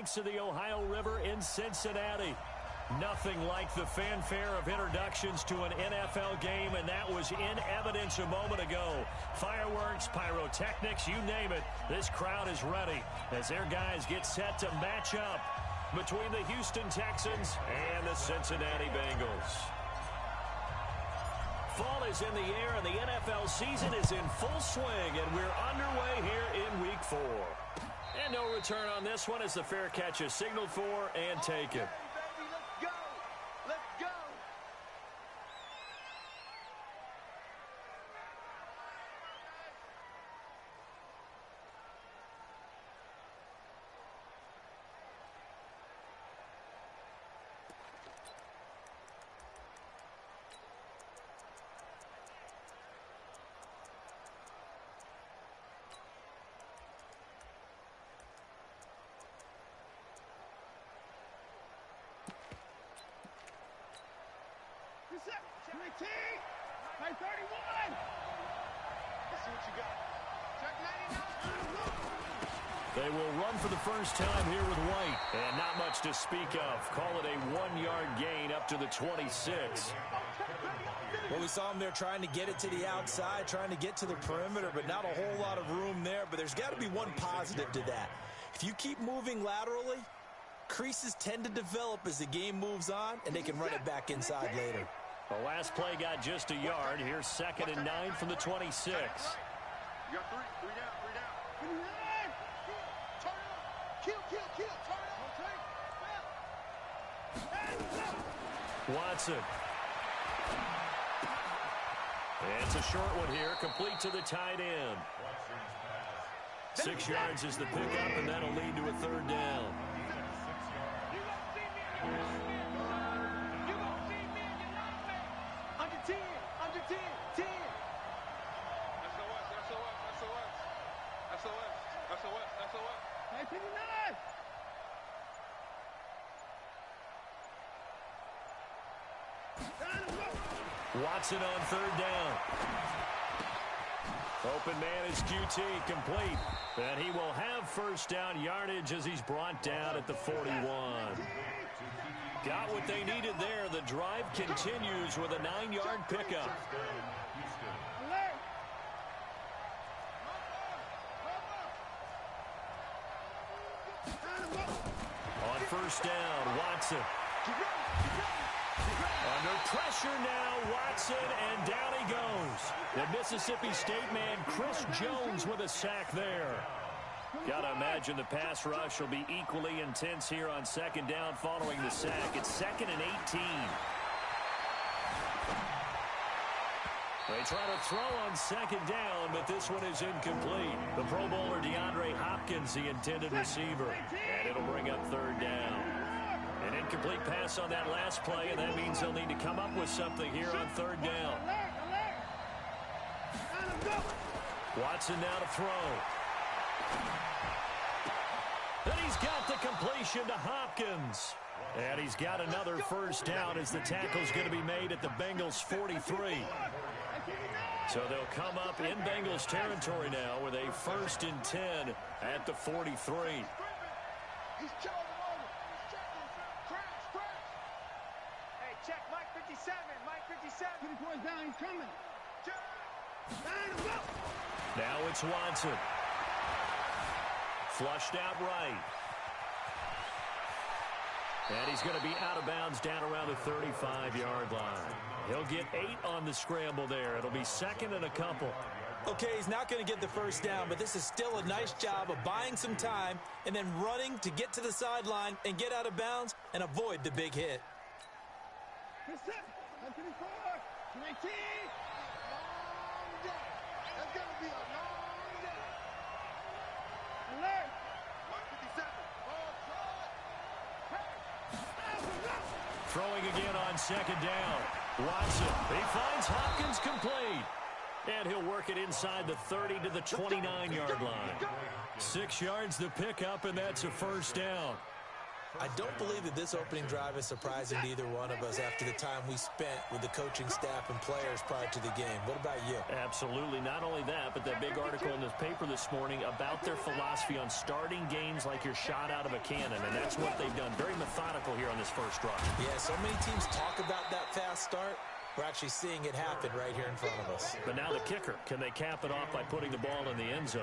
banks of the Ohio River in Cincinnati. Nothing like the fanfare of introductions to an NFL game, and that was in evidence a moment ago. Fireworks, pyrotechnics, you name it. This crowd is ready as their guys get set to match up between the Houston Texans and the Cincinnati Bengals. Fall is in the air, and the NFL season is in full swing, and we're underway here in Week 4. And no return on this one as the fair catch is signaled for and taken. They will run for the first time here with White, and not much to speak of. Call it a 1-yard gain up to the 26. Well, we saw him there trying to get it to the outside, trying to get to the perimeter, but not a whole lot of room there. But there's got to be one positive to that. If you keep moving laterally, creases tend to develop as the game moves on, and they can run it back inside later. The last play got just a yard. Here's 2nd and 9 from the 26. You got three down. Watson. It's a short one here, complete to the tight end. 6 yards is the pickup, and that'll lead to a 3rd down. Under 10. SOS. 59. Watson on 3rd down. Open man is QT, complete. And he will have first down yardage as he's brought down at the 41. Got what they needed there. The drive continues with a 9-yard pickup. On first down, Watson. Under pressure now, Watson, and down he goes. The Mississippi State man, Chris Jones, with a sack there. Got to imagine the pass rush will be equally intense here on 2nd down following the sack. It's 2nd and 18. They try to throw on 2nd down, but this one is incomplete. The Pro Bowler DeAndre Hopkins, the intended receiver, and it'll bring up 3rd down. An incomplete pass on that last play, and that means they'll need to come up with something here on 3rd down. Watson now to throw. And he's got the completion to Hopkins. And he's got another first down as the tackle's going to be made at the Bengals 43. So they'll come up in Bengals territory now with a 1st and 10 at the 43. Down, he's coming. Now it's Watson. Flushed out right. And he's going to be out of bounds down around the 35-yard line. He'll get 8 on the scramble there. It'll be 2nd and a couple. Okay, he's not going to get the first down, but this is still a nice job of buying some time and then running to get to the sideline and get out of bounds and avoid the big hit. Throwing again on 2nd down. Watson, he finds Hopkins complete. And he'll work it inside the 30 to the 29-yard line. 6 yards the pickup, and that's a first down. I don't believe that this opening drive is surprising to either one of us after the time we spent with the coaching staff and players prior to the game. What about you? Absolutely. Not only that, but that big article in this paper this morning about their philosophy on starting games like you're shot out of a cannon, and that's what they've done. Very methodical here on this first drive. Yeah, so many teams talk about that fast start. We're actually seeing it happen right here in front of us. But now the kicker. Can they cap it off by putting the ball in the end zone?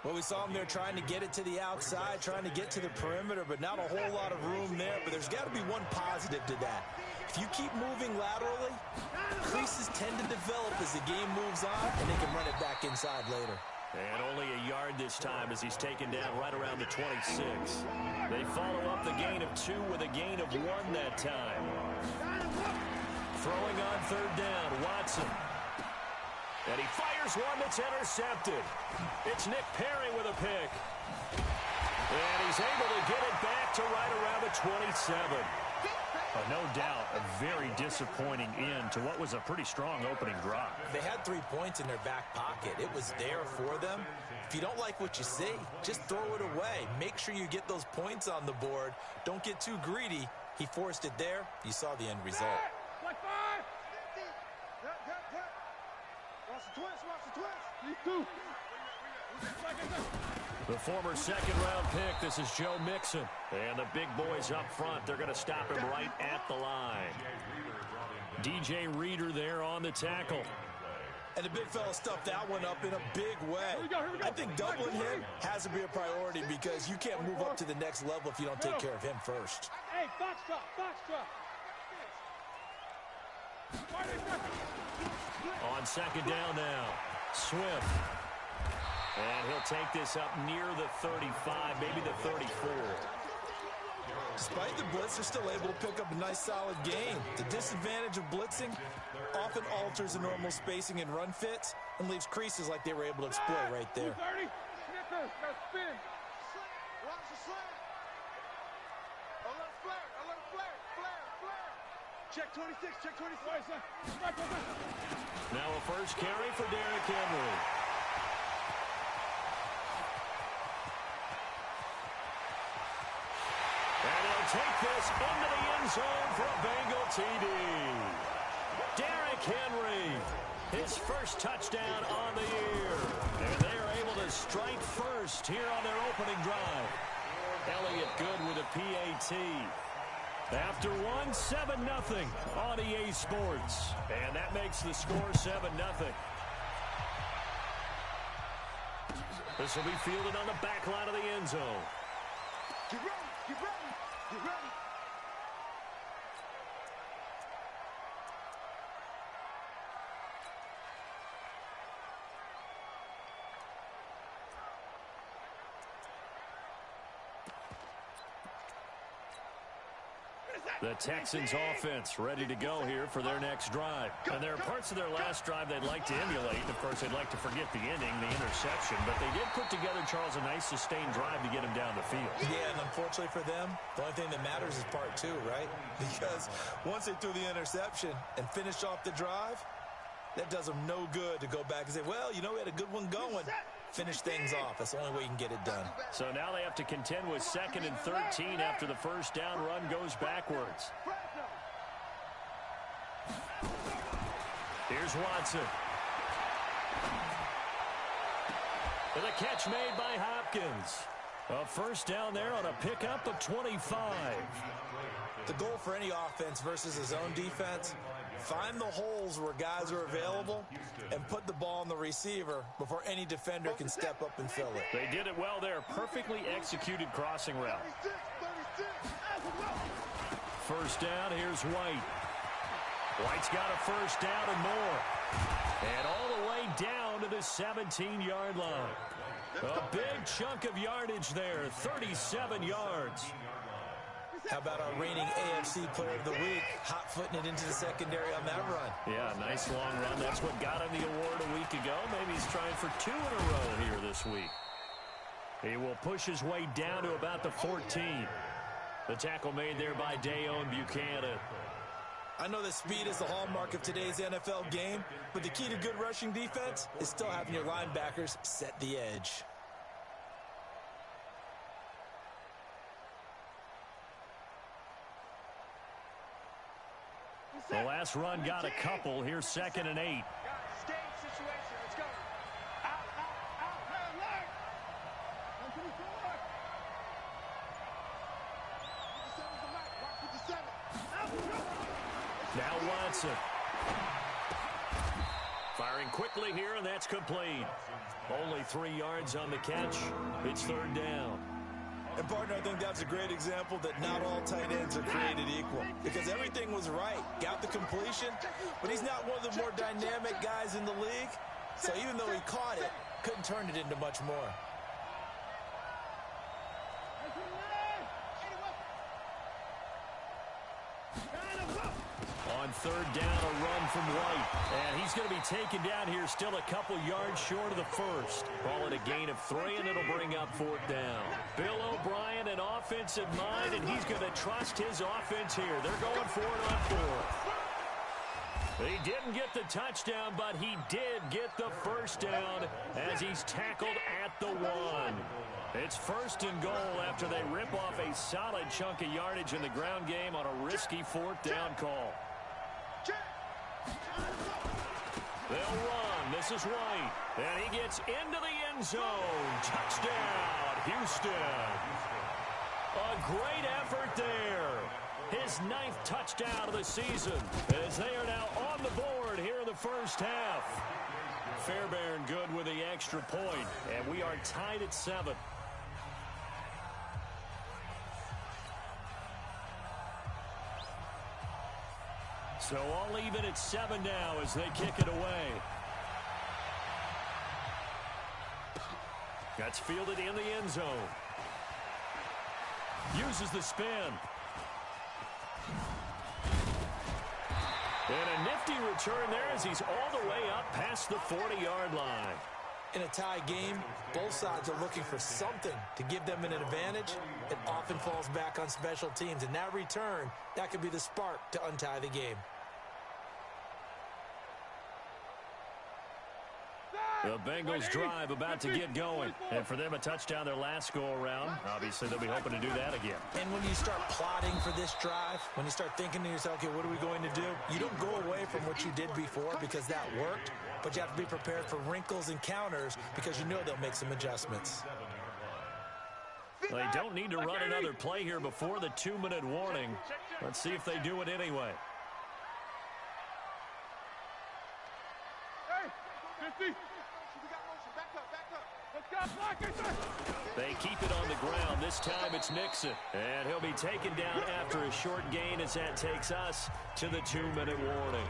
Well, we saw them there trying to get it to the outside, trying to get to the perimeter, but not a whole lot of room there. But there's got to be one positive to that. If you keep moving laterally, creases tend to develop as the game moves on, and they can run it back inside later. And only a yard this time as he's taken down right around the 26. They follow up the gain of 2 with a gain of 1 that time. Throwing on third down, Watson. And he fires one that's intercepted. It's Nick Perry with a pick. And he's able to get it back to right around the 27. No doubt a very disappointing end to what was a pretty strong opening drive. They had 3 points in their back pocket. It was there for them. If you don't like what you see, just throw it away. Make sure you get those points on the board. Don't get too greedy. He forced it there. You saw the end result. Watch the twins. The former second-round pick, this is Joe Mixon. And the big boys up front, they're going to stop him right at the line. DJ Reader there on the tackle. And the big fella stuffed that one up in a big way. I think doubling him has to be a priority because you can't move up to the next level if you don't take care of him first. Hey, box drop. On second down now, Swift. And he'll take this up near the 35, maybe the 34. Despite the blitz, they're still able to pick up a nice solid gain. The disadvantage of blitzing often alters the normal spacing and run fits and leaves creases like they were able to exploit right there. 30. Snickers, now spin. Watch the slant. A little flare. Check 26. Now a first carry for Derrick Henry. And he'll take this into the end zone for a Bengal TD. Derrick Henry, his first touchdown on the year. And they are able to strike first here on their opening drive. Elliott good with a PAT. After 7-0 on EA Sports. And that makes the score 7-0. This will be fielded on the back line of the end zone. Get ready. The Texans offense ready to go here for their next drive. And there are parts of their last drive they'd like to emulate. Of course, they'd like to forget the ending, the interception. But they did put together, Charles, a nice sustained drive to get him down the field. Yeah, and unfortunately for them, the only thing that matters is part 2, right? Because once they threw the interception and finished off the drive, that does them no good to go back and say, well, we had a good one going. Finish things off. That's the only way you can get it done. So now they have to contend with 2nd and 13 after the first down run goes backwards. Here's Watson. And a catch made by Hopkins. A first down there on a pickup of 25. The goal for any offense versus his own defense, find the holes where guys are available and put the ball on the receiver before any defender can step up and fill it. They did it well there. Perfectly executed crossing route. First down, here's White. White's got a first down and more. And all the way down to the 17-yard line. A big chunk of yardage there, 37 yards. How about our reigning AFC Player of the Week, hot-footing it into the secondary on that run? Yeah, nice long run. That's what got him the award a week ago. Maybe he's trying for 2 in a row here this week. He will push his way down to about the 14. The tackle made there by Dayon Buchanan. I know that speed is the hallmark of today's NFL game, but the key to good rushing defense is still having your linebackers set the edge. The last run got a couple. Here's 2nd and 8. Stay in situation. Let's go. Out, alert. 157 Now Watson. Firing quickly here, and that's complete. Only 3 yards on the catch. It's 3rd down. And, partner, I think that's a great example that not all tight ends are created equal. Because everything was right. Got the completion, but he's not one of the more dynamic guys in the league. So even though he caught it, couldn't turn it into much more. On 3rd down, a run from White. And he's going to be taken down here, still a couple yards short of the first. Call it a gain of 3, and it'll bring up 4th down. Bill O'Brien, an offensive mind, and he's going to trust his offense here. They're going for it on 4th. He didn't get the touchdown, but he did get the first down as he's tackled at the 1. It's 1st and goal after they rip off a solid chunk of yardage in the ground game on a risky 4th down call. They'll run. This is White. And he gets into the end zone. Touchdown, Houston. A great effort there. His 9th touchdown of the season as they are now on the board here in the first half. Fairbairn good with the extra point, and we are tied at 7. So all even at 7 now as they kick it away. That's fielded in the end zone. Uses the spin. And a nifty return there as he's all the way up past the 40-yard line. In a tie game, both sides are looking for something to give them an advantage. It often falls back on special teams. And that return, that could be the spark to untie the game. The Bengals drive about to get going. And for them, a touchdown their last go-around. Obviously, they'll be hoping to do that again. And when you start plotting for this drive, when you start thinking to yourself, okay, what are we going to do? You don't go away from what you did before because that worked, but you have to be prepared for wrinkles and counters because you know they'll make some adjustments. They don't need to run another play here before the 2-minute warning. Let's see if they do it anyway. Hey, 50. They keep it on the ground. This time it's Nixon. And he'll be taken down after a short gain as that takes us to the 2-minute warning.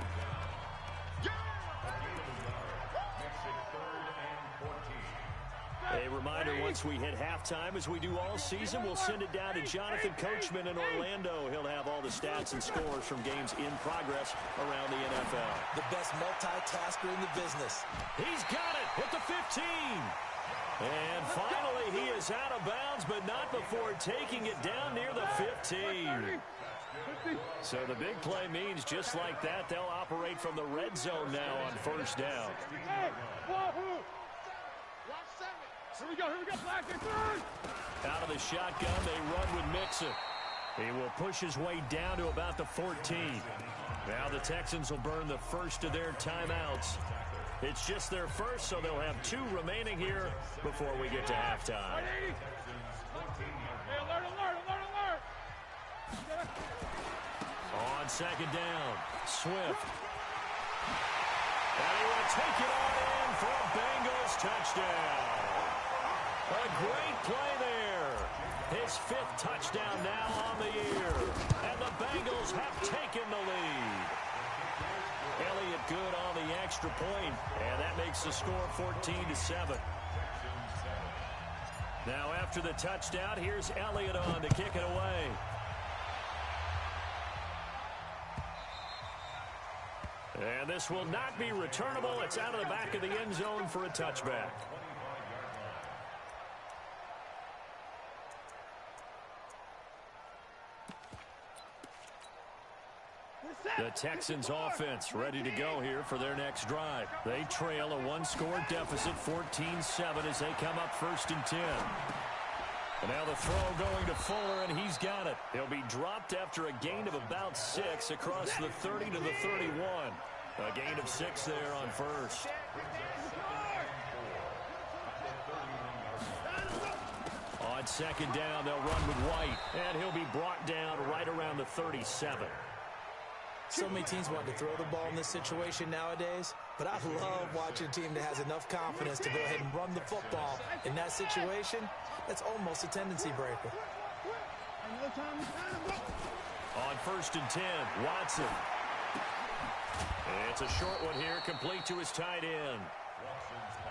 A reminder, once we hit halftime, as we do all season, we'll send it down to Jonathan Coachman in Orlando. He'll have all the stats and scores from games in progress around the NFL. The best multitasker in the business. He's got it at the 15. And finally, he is out of bounds, but not before taking it down near the 15. So the big play means just like that, they'll operate from the red zone now on 1st down. Here we go, Black. Out of the shotgun, they run with Mixon. He will push his way down to about the 14. Now the Texans will burn the first of their timeouts. It's just their first, so they'll have 2 remaining here before we get to halftime. Hey, alert. On 2nd down, Swift. And he will take it on in for a Bengals touchdown. A great play there. His 5th touchdown now on the year. And the Bengals have taken the lead. Elliott good on the extra point, and that makes the score 14-7. Now after the touchdown, here's Elliott on to kick it away. And this will not be returnable. It's out of the back of the end zone for a touchback. The Texans offense ready to go here for their next drive. They trail a 1-score deficit, 14-7, as they come up 1st and 10. And now the throw going to Fuller, and he's got it. He'll be dropped after a gain of about 6 across the 30 to the 31. A gain of 6 there on first. On second down, they'll run with White, and he'll be brought down right around the 37. So many teams want to throw the ball in this situation nowadays, but I love watching a team that has enough confidence to go ahead and run the football. In that situation, that's almost a tendency breaker. On first and 10, Watson. It's a short one here, complete to his tight end.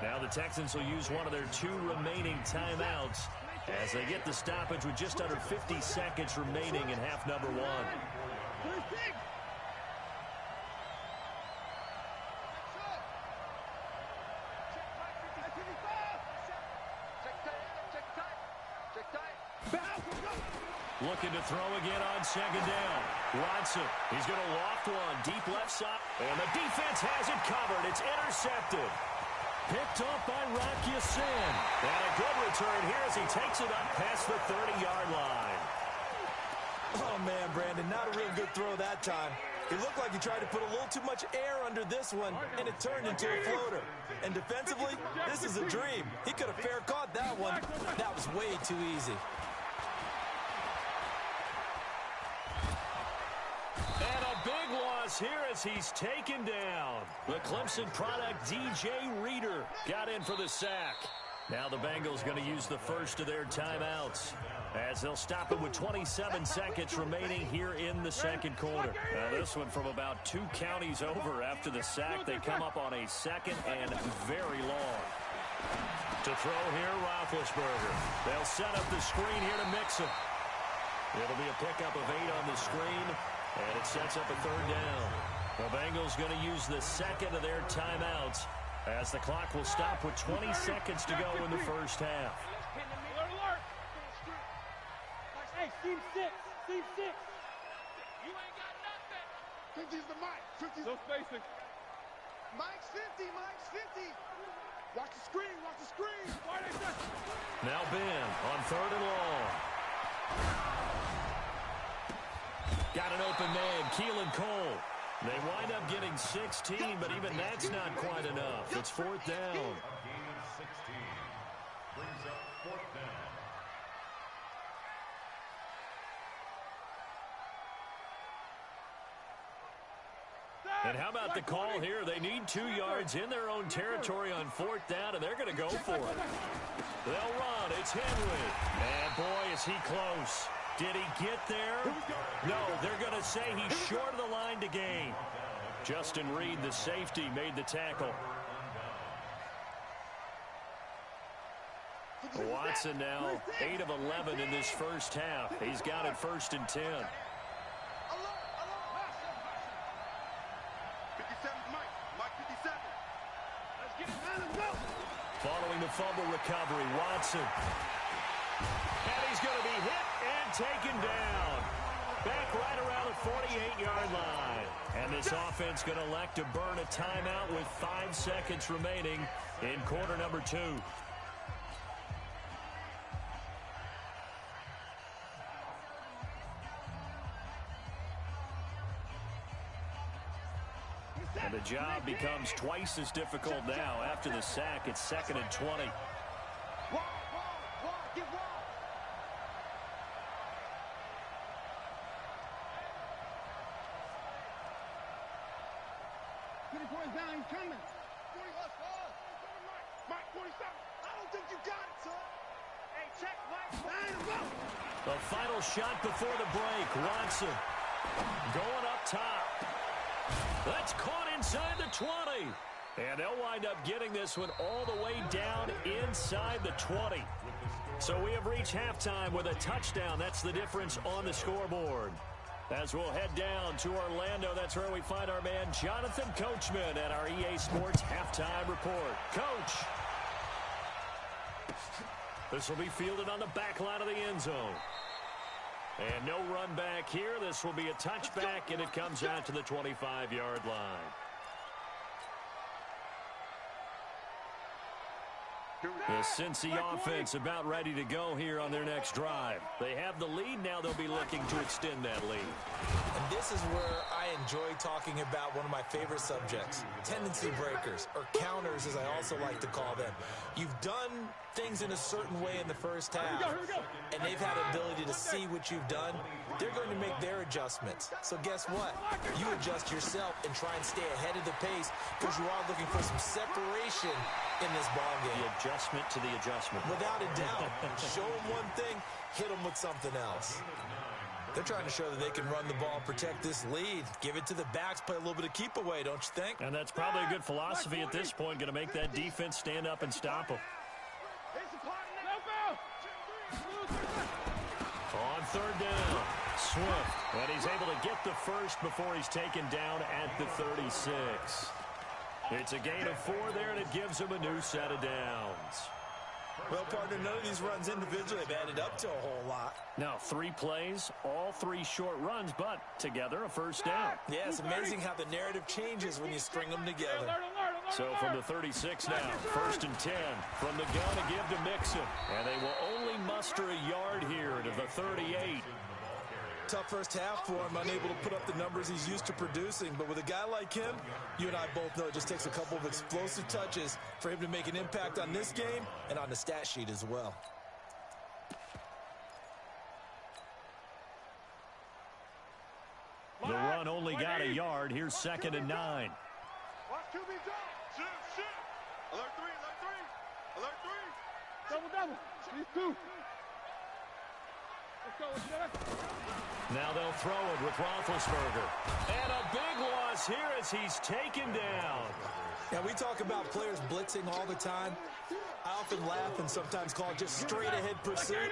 Now the Texans will use one of their 2 remaining timeouts as they get the stoppage with just under 50 seconds remaining in half number 1. Looking to throw again on second down. Watson, he's going to loft one deep left side. And the defense has it covered. It's intercepted. Picked off by Rocky Sin. And a good return here as he takes it up past the 30-yard line. Oh, man, Brandon, not a real good throw that time. It looked like he tried to put a little too much air under this one, and it turned into a floater. And defensively, this is a dream. He could have fair caught that one. That was way too easy. And a big loss here as he's taken down. The Clemson product, DJ Reader, got in for the sack. Now the Bengals going to use the first of their timeouts as they'll stop it with 27 seconds remaining here in the second quarter. Now this one from about 2 counties over after the sack. They come up on a second and very long. To throw here, Roethlisberger. They'll set up the screen here to Mixon. It'll be a pickup of 8 on the screen, and it sets up a third down. The Bengals going to use the second of their timeouts as the clock will stop with 20 seconds to go in the first half. Hey, team 6. Team 6. You ain't got nothing. 50's the mic. 50's no spacing. Mike's 50. Mike's 50. Watch the screen. Watch the screen. Now Ben on third and long. Got an open man, Keelan Cole. They wind up getting 16, but even that's not quite enough. It's fourth down. And how about the call here? They need 2 yards in their own territory on fourth down, and they're going to go for it. They'll run. It's Henry. And, boy, is he close. Did he get there? No, they're going to say he's short of the line to gain. Justin Reed, the safety, made the tackle. Watson now 8 of 11 in this first half. He's got it first and 10. Following the fumble recovery, Watson. And he's going to be hit and taken down. Back right around the 48-yard line. And this offense going to elect to burn a timeout with 5 seconds remaining in quarter number 2. And the job becomes twice as difficult now. After the sack, it's 2nd and 20. Down, he's coming. 40 Mike, 47. I don't think you got it, son. Hey, check, Mike. The final shot before the break. Watson going up top. That's caught inside the 20. And they'll wind up getting this one all the way down inside the 20. So we have reached halftime with a touchdown. That's the difference on the scoreboard. As we'll head down to Orlando, that's where we find our man Jonathan Coachman at our EA Sports Halftime Report. Coach. This will be fielded on the back line of the end zone. And no run back here. This will be a touchback, and it comes out to the 25-yard line. Here we The Cincy offense about ready to go here on their next drive. They have the lead. Now they'll be looking to extend that lead. And this is where I enjoy talking about one of my favorite subjects, tendency breakers, or counters as I also like to call them. You've done things in a certain way in the first half, and they've had the ability to see what you've done. They're going to make their adjustments. So guess what? You adjust yourself and try and stay ahead of the pace because you are looking for some separation in this ballgame. The adjustment to the adjustment. Without a doubt. Show them one thing, hit them with something else. They're trying to show that they can run the ball and protect this lead. Give it to the backs, play a little bit of keep away, don't you think? And that's probably a good philosophy at this point, going to make that defense stand up and stop them. On third down, Swift. And he's able to get the first before he's taken down at the 36. It's a gain of 4 there, and it gives him a new set of downs. Well, partner, none of these runs individually have added up to a whole lot. Now, 3 plays, all 3 short runs, but together a first down. Yeah, it's amazing how the narrative changes when you string them together. So from the 36 now, 1st and 10. From the gun to give to Mixon. And they will only muster a yard here to the 38. Tough first half for him, unable to put up the numbers he's used to producing. But with a guy like him, you and I both know it just takes a couple of explosive touches for him to make an impact on this game and on the stat sheet as well. The run only got a yard. Here's 2nd and 9. Watch QB jump. Shoot. Alert 3. Alert 3. Double. These 2. Let's go. Now they'll throw it with Roethlisberger. And a big loss here as he's taken down. Yeah, we talk about players blitzing all the time. I often laugh and sometimes call it just straight-ahead pursuit.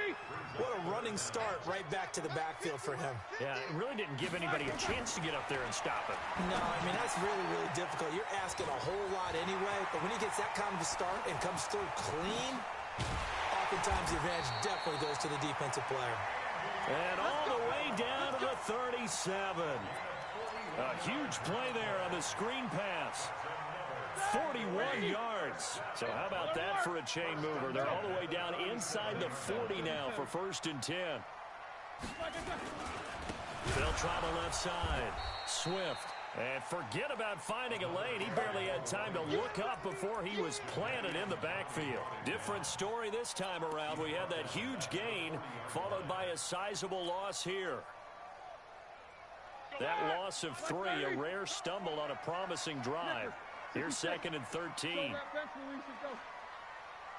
What a running start right back to the backfield for him. Yeah, it really didn't give anybody a chance to get up there and stop it. No, I mean, that's really, really difficult. You're asking a whole lot anyway, but when he gets that kind of a start and comes through clean, oftentimes the advantage definitely goes to the defensive player. And all the way down to the 37. A huge play there on the screen pass. 41 yards. So how about that for a chain mover? They're all the way down inside the 40 now for 1st and 10. They'll try the left side. Swift. And forget about finding a lane. He barely had time to look up before he was planted in the backfield. Different story this time around. We had that huge gain followed by a sizable loss here. That loss of 3, a rare stumble on a promising drive. Here's 2nd and 13.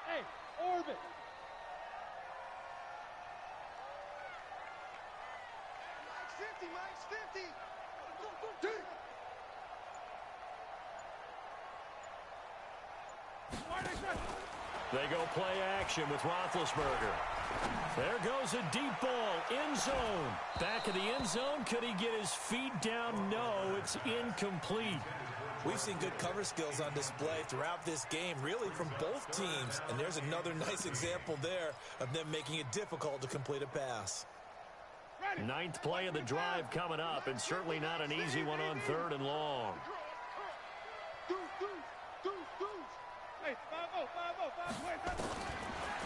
Hey, orbit. Mike's 50. They go play action with Roethlisberger. There goes a deep ball, end zone. Back of the end zone, could he get his feet down? No, it's incomplete. We've seen good cover skills on display throughout this game, really from both teams. And there's another nice example there of them making it difficult to complete a pass. 9th play of the drive coming up, and certainly not an easy one on 3rd and long.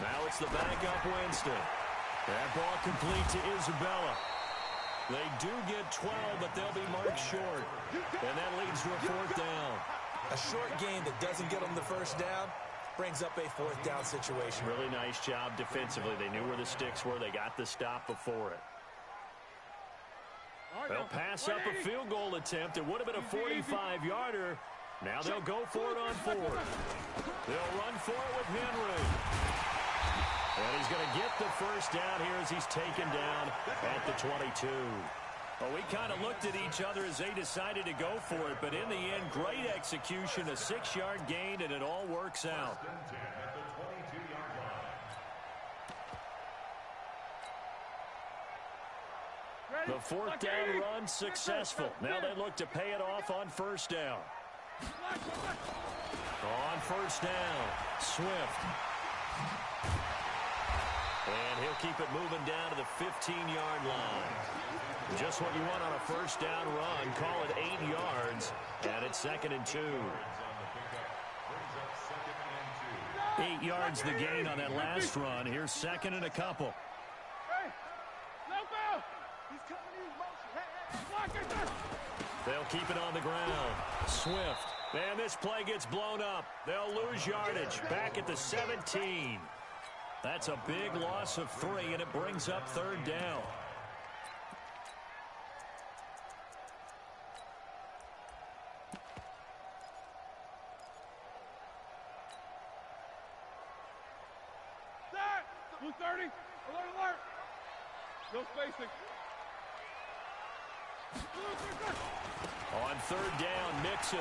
Now it's the backup Winston. That ball complete to Isabella. They do get 12, but they'll be marked short. And that leads to a 4th down. A short game that doesn't get them the first down brings up a 4th down situation. Really nice job defensively. They knew where the sticks were. They got the stop before it. They'll pass up a field goal attempt. It would have been a 45-yarder. Now they'll go for it on 4th. They'll run for it with Henry. And he's going to get the first down here as he's taken down at the 22. Well, we kind of looked at each other as they decided to go for it, but in the end, great execution, a 6-yard gain, and it all works out. The 4th down run successful. Now they look to pay it off on 1st down. On 1st down, Swift. And he'll keep it moving down to the 15-yard line. Just what you want on a 1st down run. Call it 8 yards, and it's 2nd and 2. 8 yards the gain on that last run. Here's second and a couple. They'll keep it on the ground. Swift. And this play gets blown up. They'll lose yardage. Back at the 17. That's a big loss of 3, and it brings up third down. Blue 30. Alert, alert. No spacing. On third down, Mixon.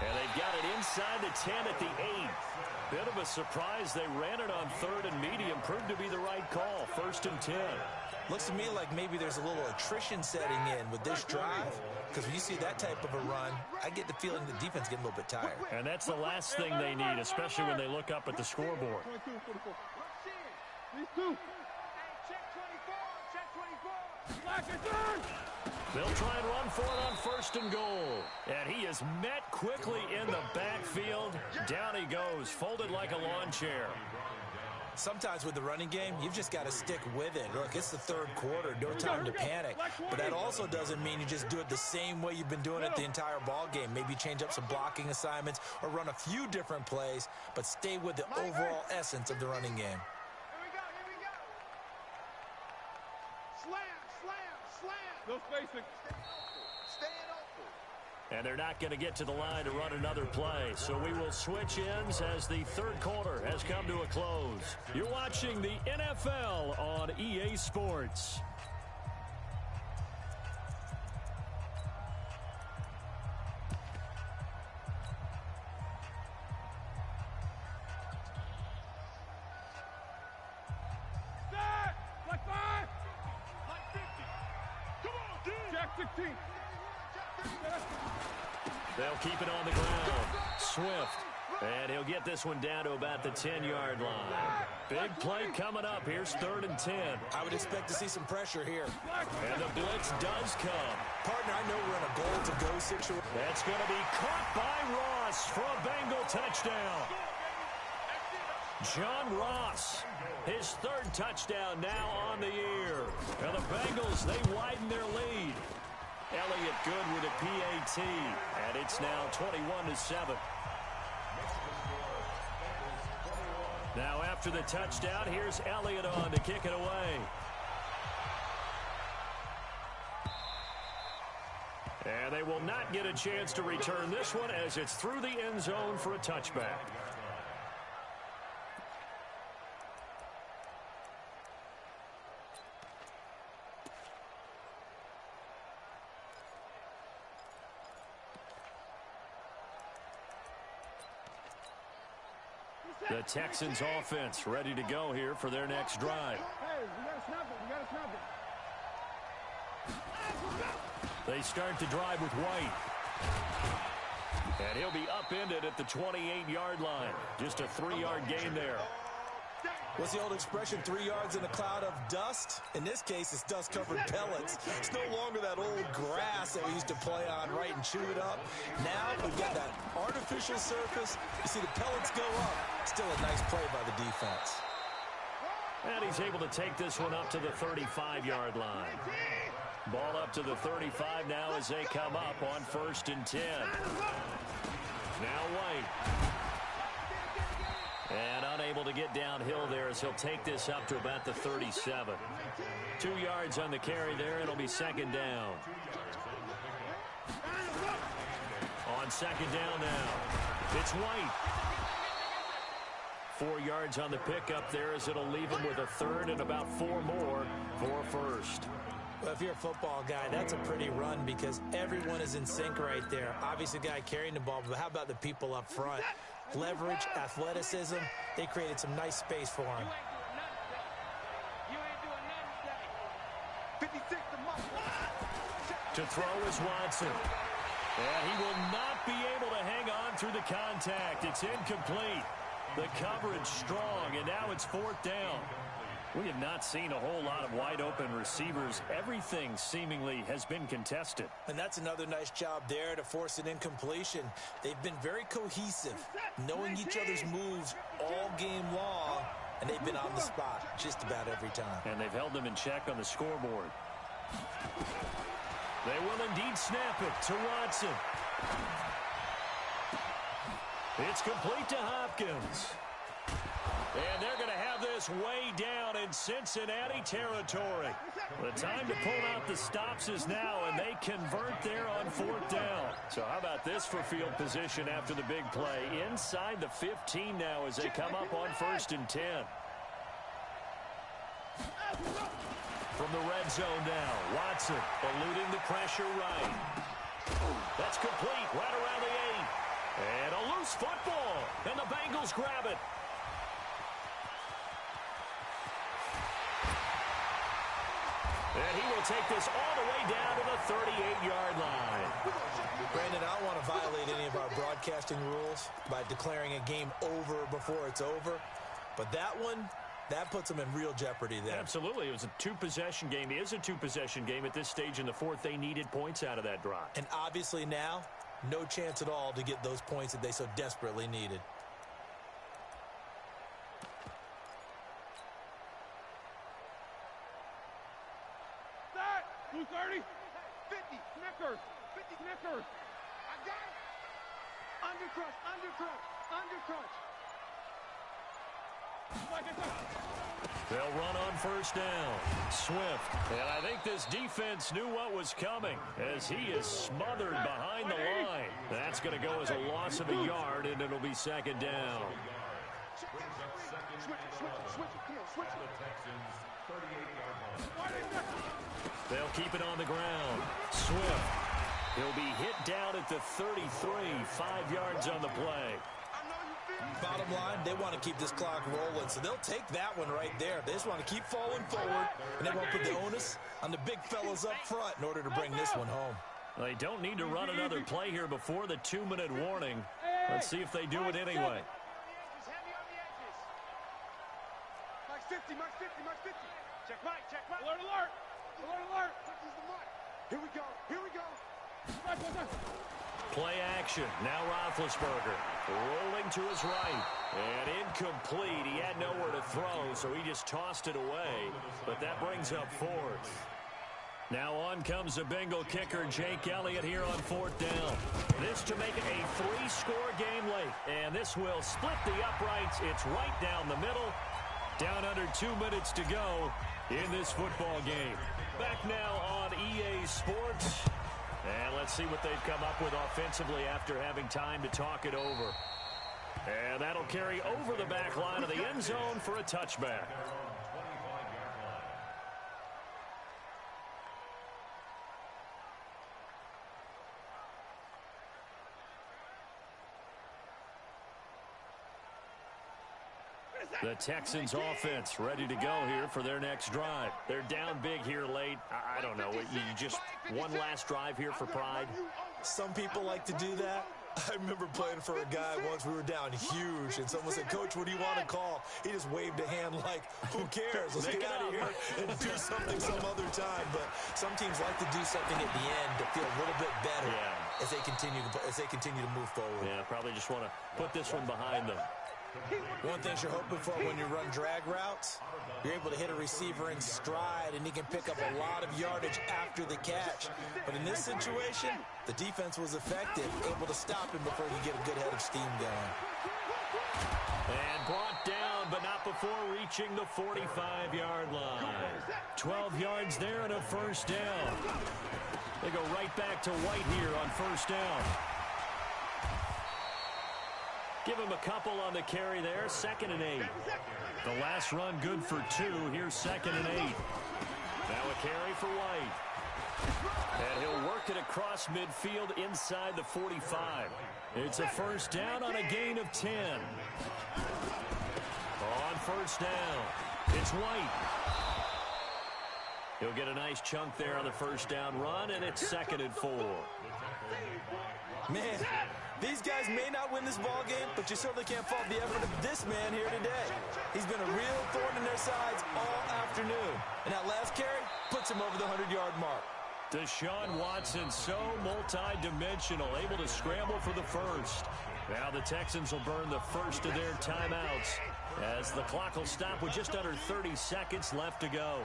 And they've got it inside the 10 at the 8. Bit of a surprise. They ran it on third and medium. Proved to be the right call. First and 10. Looks to me like maybe there's a little attrition setting in with this drive. Because when you see that type of a run, I get the feeling the defense getting a little bit tired. And that's the last thing they need, especially when they look up at the scoreboard. These two. They'll try and run for it on first and goal. And he is met quickly in the backfield. Down he goes, folded like a lawn chair. Sometimes with the running game, you've just got to stick with it. Look, it's the third quarter, no time to panic. But that also doesn't mean you just do it the same way you've been doing it the entire ball game. Maybe change up some blocking assignments or run a few different plays, but stay with the overall essence of the running game. Here we go. Slam. No spacing. Staying open. And they're not going to get to the line to run another play. So we will switch ends as the third quarter has come to a close. You're watching the NFL on EA Sports. Like 5. Like 50. Come on, dude. Jack 16. They'll keep it on the ground. Swift. And he'll get this one down to about the 10-yard line. Big play coming up. Here's third and 10. I would expect to see some pressure here. And the blitz does come. Partner, I know we're in a goal-to-go situation. That's going to be caught by Ross for a Bengal touchdown. John Ross, his third touchdown now on the year. And the Bengals, they widen their lead. Elliott good with a PAT, and it's now 21-7. Now after the touchdown, here's Elliott on to kick it away. And they will not get a chance to return this one as it's through the end zone for a touchback. The Texans offense ready to go here for their next drive. Hey, we got to snap it. They start the drive with White. And he'll be upended at the 28-yard line. Just a 3-yard gain there. What's the old expression, 3 yards in a cloud of dust? In this case, it's dust-covered pellets. It's no longer that old grass that we used to play on, right, and chew it up. Now we've got that artificial surface. You see the pellets go up. Still a nice play by the defense. And he's able to take this one up to the 35-yard line. Ball up to the 35 now as they come up on first and 10. Now White. And unable to get downhill there as he'll take this up to about the 37. 2 yards on the carry there. It'll be second down. On second down now, it's White. 4 yards on the pickup there as it'll leave him with a third and about 4 more for first. Well, if you're a football guy, that's a pretty run because everyone is in sync right there. Obviously, the guy carrying the ball, but how about the people up front? Leverage, athleticism, they created some nice space for him. To throw is Watson. And he will not be able to hang on through the contact. It's incomplete. The coverage strong, and now it's fourth down. We have not seen a whole lot of wide-open receivers. Everything seemingly has been contested. And that's another nice job there to force an incompletion. They've been very cohesive, knowing each other's moves all game long, and they've been on the spot just about every time. And they've held them in check on the scoreboard. They will indeed snap it to Watson. It's complete to Hopkins. And they're going to have this way down in Cincinnati territory. The time to pull out the stops is now, and they convert there on 4th down. So how about this for field position after the big play? Inside the 15 now as they come up on 1st and 10. From the red zone now, Watson eluding the pressure right. That's complete right around the 8. And a loose football, and the Bengals grab it. And he will take this all the way down to the 38-yard line. Brandon, I don't want to violate any of our broadcasting rules by declaring a game over before it's over. But that one, that puts them in real jeopardy there. Absolutely. It was a two-possession game. It is a two-possession game at this stage in the fourth. They needed points out of that drive. And obviously now, no chance at all to get those points that they so desperately needed. Start! 230. 50. Snickers. 50 Snickers. I got it. Undercrunch. Undercrunch. Undercrunch. They'll run on 1st down. Swift. And I think this defense knew what was coming as he is smothered behind the line. That's going to go as a loss of a yard, and it'll be 2nd down. They'll keep it on the ground. Swift. He'll be hit down at the 33, 5 yards on the play. Bottom line, they want to keep this clock rolling, so they'll take that one right there. They just want to keep falling forward, and they won't put the onus on the big fellas up front in order to bring this one home. They don't need to run another play here before the 2-minute warning. Let's see if they do it anyway. Mike 50, Mike 50, Mike 50. Check Mike, check Mike. Alert, alert. Alert, alert. Here we go, here we go. Play action. Now Roethlisberger rolling to his right. And incomplete. He had nowhere to throw, so he just tossed it away. But that brings up 4th. Now on comes the Bengal kicker, Jake Elliott, here on 4th down. This to make it a 3-score game late. And this will split the uprights. It's right down the middle. Down under 2 minutes to go in this football game. Back now on EA Sports. And let's see what they've come up with offensively after having time to talk it over. And that'll carry over the back line of the end zone for a touchback. The Texans offense ready to go here for their next drive. They're down big here late. I don't know. You just one last drive here for pride. Some people like to do that. I remember playing for a guy once. We were down huge, and someone said, "Coach, what do you want to call?" He just waved a hand like, "Who cares? Let's get out of here and do something some other time." But some teams like to do something at the end to feel a little bit better as they continue to move forward. Yeah, probably just want to put this one behind them. One thing you're hoping for when you run drag routes, you're able to hit a receiver in stride, and he can pick up a lot of yardage after the catch. But in this situation, the defense was effective, able to stop him before he get a good head of steam going. And brought down, but not before reaching the 45-yard line. 12 yards there and a 1st down. They go right back to White here on 1st down. Give him a couple on the carry there. 2nd and 8. The last run good for 2. Here's 2nd and 8. Now a carry for White. And he'll work it across midfield inside the 45. It's a 1st down on a gain of 10. On 1st down, it's White. He'll get a nice chunk there on the first down run, and it's 2nd and 4. Man, these guys may not win this ball game, but you certainly can't fault the effort of this man here today. He's been a real thorn in their sides all afternoon. And that last carry puts him over the 100-yard mark. Deshaun Watson, so multi-dimensional, able to scramble for the first. Now the Texans will burn the first of their timeouts as the clock will stop with just under 30 seconds left to go.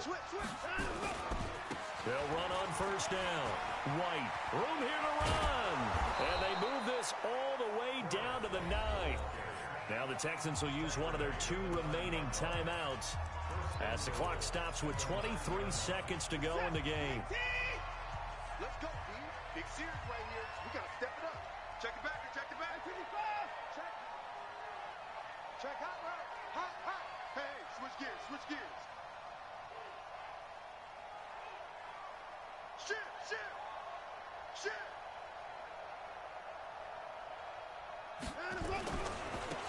They'll run on first down. White, room here to run. And they move this all the way down to the 9. Now the Texans will use one of their 2 remaining timeouts as the clock stops with 23 seconds to go in the game. Let's go, team. Big series right here. We got to step it up. Check it back. Check it back. Check. Check hot route. Hot. Hey, switch gears. Shift.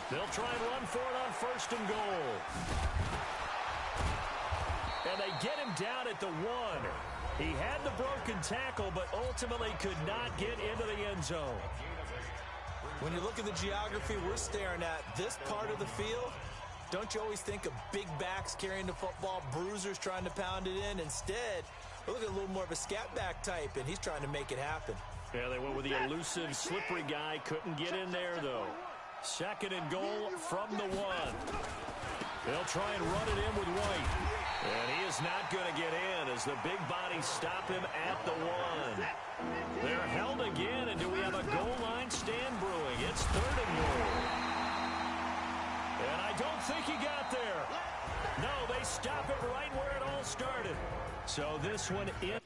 They'll try and run for it on 1st and goal. And they get him down at the 1. He had the broken tackle, but ultimately could not get into the end zone. When you look at the geography we're staring at, this part of the field, don't you always think of big backs carrying the football, bruisers trying to pound it in? Instead, we're looking at a little more of a scat back type, and he's trying to make it happen. Yeah, they went with the elusive, slippery guy. Couldn't get in there, though. 2nd and goal from the 1. They'll try and run it in with White. And he is not going to get in as the big bodies stop him at the 1. They're held again, and do we have a goal line stand brewing? It's 3rd and goal. And I don't think he got there. No, they stop it right where it all started. So this one in.